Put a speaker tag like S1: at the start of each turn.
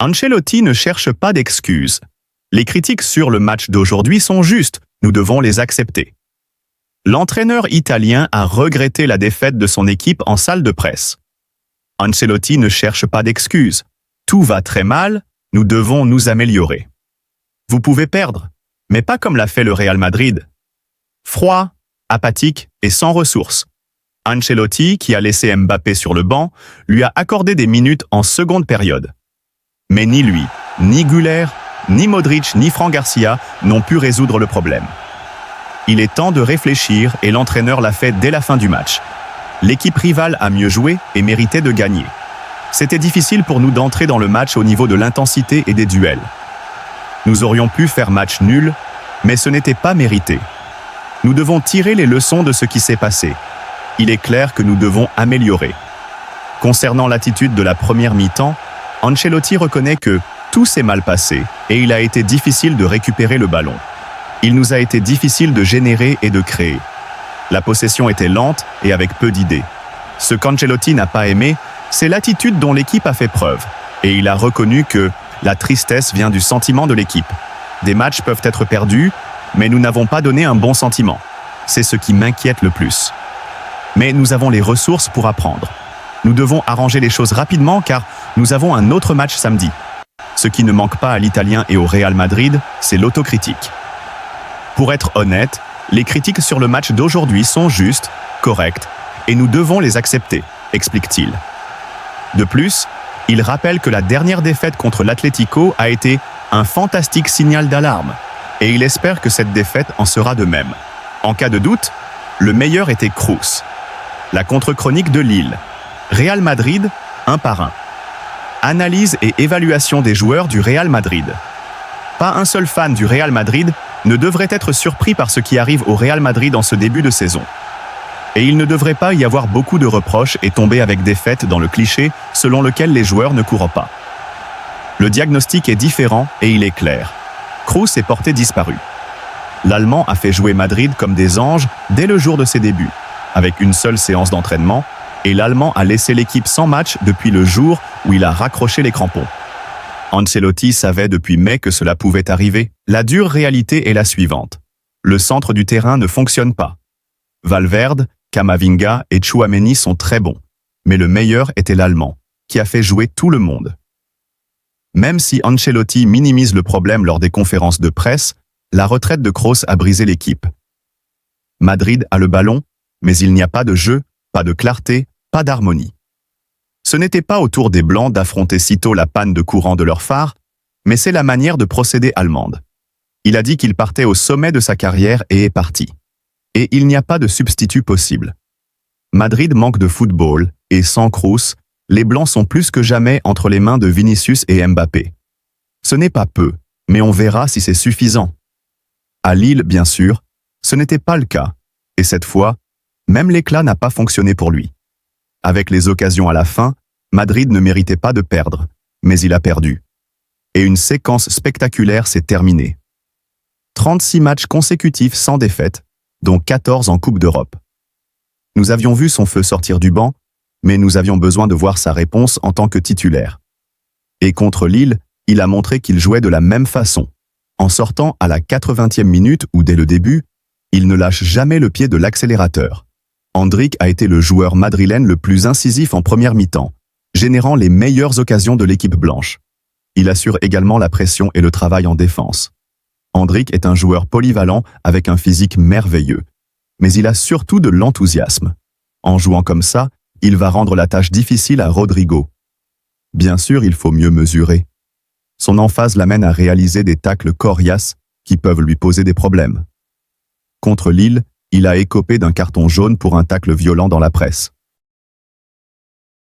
S1: Ancelotti ne cherche pas d'excuses. Les critiques sur le match d'aujourd'hui sont justes, nous devons les accepter. L'entraîneur italien a regretté la défaite de son équipe en salle de presse. Ancelotti ne cherche pas d'excuses. Tout va très mal, nous devons nous améliorer. Vous pouvez perdre, mais pas comme l'a fait le Real Madrid. Froid, apathique et sans ressources. Ancelotti, qui a laissé Mbappé sur le banc, lui a accordé des minutes en seconde période. Mais ni lui, ni Güler, ni Modric, ni Fran Garcia n'ont pu résoudre le problème. Il est temps de réfléchir et l'entraîneur l'a fait dès la fin du match. L'équipe rivale a mieux joué et méritait de gagner. C'était difficile pour nous d'entrer dans le match au niveau de l'intensité et des duels. Nous aurions pu faire match nul, mais ce n'était pas mérité. Nous devons tirer les leçons de ce qui s'est passé. Il est clair que nous devons améliorer. Concernant l'attitude de la première mi-temps, Ancelotti reconnaît que tout s'est mal passé et il a été difficile de récupérer le ballon. Il nous a été difficile de générer et de créer. La possession était lente et avec peu d'idées. Ce qu'Ancelotti n'a pas aimé, c'est l'attitude dont l'équipe a fait preuve. Et il a reconnu que la tristesse vient du sentiment de l'équipe. Des matchs peuvent être perdus, mais nous n'avons pas donné un bon sentiment. C'est ce qui m'inquiète le plus. Mais nous avons les ressources pour apprendre. Nous devons arranger les choses rapidement car nous avons un autre match samedi. Ce qui ne manque pas à l'Italien et au Real Madrid, c'est l'autocritique. Pour être honnête, les critiques sur le match d'aujourd'hui sont justes, correctes, et nous devons les accepter, explique-t-il. De plus, il rappelle que la dernière défaite contre l'Atlético a été un fantastique signal d'alarme, et il espère que cette défaite en sera de même. En cas de doute, le meilleur était Kroos. La contre-chronique de Lille. Real Madrid, 1 par 1. Analyse et évaluation des joueurs du Real Madrid. Pas un seul fan du Real Madrid ne devrait être surpris par ce qui arrive au Real Madrid en ce début de saison. Et il ne devrait pas y avoir beaucoup de reproches et tomber avec défaite dans le cliché selon lequel les joueurs ne courent pas. Le diagnostic est différent et il est clair. Kroos est porté disparu. L'Allemand a fait jouer Madrid comme des anges dès le jour de ses débuts, avec une seule séance d'entraînement, et l'Allemand a laissé l'équipe sans match depuis le jour où il a raccroché les crampons. Ancelotti savait depuis mai que cela pouvait arriver. La dure réalité est la suivante. Le centre du terrain ne fonctionne pas. Valverde, Camavinga et Tchouaméni sont très bons. Mais le meilleur était l'Allemand, qui a fait jouer tout le monde. Même si Ancelotti minimise le problème lors des conférences de presse, la retraite de Kroos a brisé l'équipe. Madrid a le ballon, mais il n'y a pas de jeu, pas de clarté, pas d'harmonie. Ce n'était pas au tour des Blancs d'affronter sitôt la panne de courant de leur phare, mais c'est la manière de procéder allemande. Il a dit qu'il partait au sommet de sa carrière et est parti. Et il n'y a pas de substitut possible. Madrid manque de football, et sans Kroos, les Blancs sont plus que jamais entre les mains de Vinicius et Mbappé. Ce n'est pas peu, mais on verra si c'est suffisant. À Lille, bien sûr, ce n'était pas le cas, et cette fois, même l'éclat n'a pas fonctionné pour lui. Avec les occasions à la fin, Madrid ne méritait pas de perdre, mais il a perdu. Et une séquence spectaculaire s'est terminée. 36 matchs consécutifs sans défaite, dont 14 en Coupe d'Europe. Nous avions vu son feu sortir du banc, mais nous avions besoin de voir sa réponse en tant que titulaire. Et contre Lille, il a montré qu'il jouait de la même façon, en sortant à la 80e minute où dès le début, il ne lâche jamais le pied de l'accélérateur. Endrick a été le joueur madrilène le plus incisif en première mi-temps, générant les meilleures occasions de l'équipe blanche. Il assure également la pression et le travail en défense. Endrick est un joueur polyvalent avec un physique merveilleux, mais il a surtout de l'enthousiasme. En jouant comme ça, il va rendre la tâche difficile à Rodrigo. Bien sûr, il faut mieux mesurer. Son emphase l'amène à réaliser des tacles coriaces qui peuvent lui poser des problèmes. Contre Lille, il a écopé d'un carton jaune pour un tacle violent dans la presse.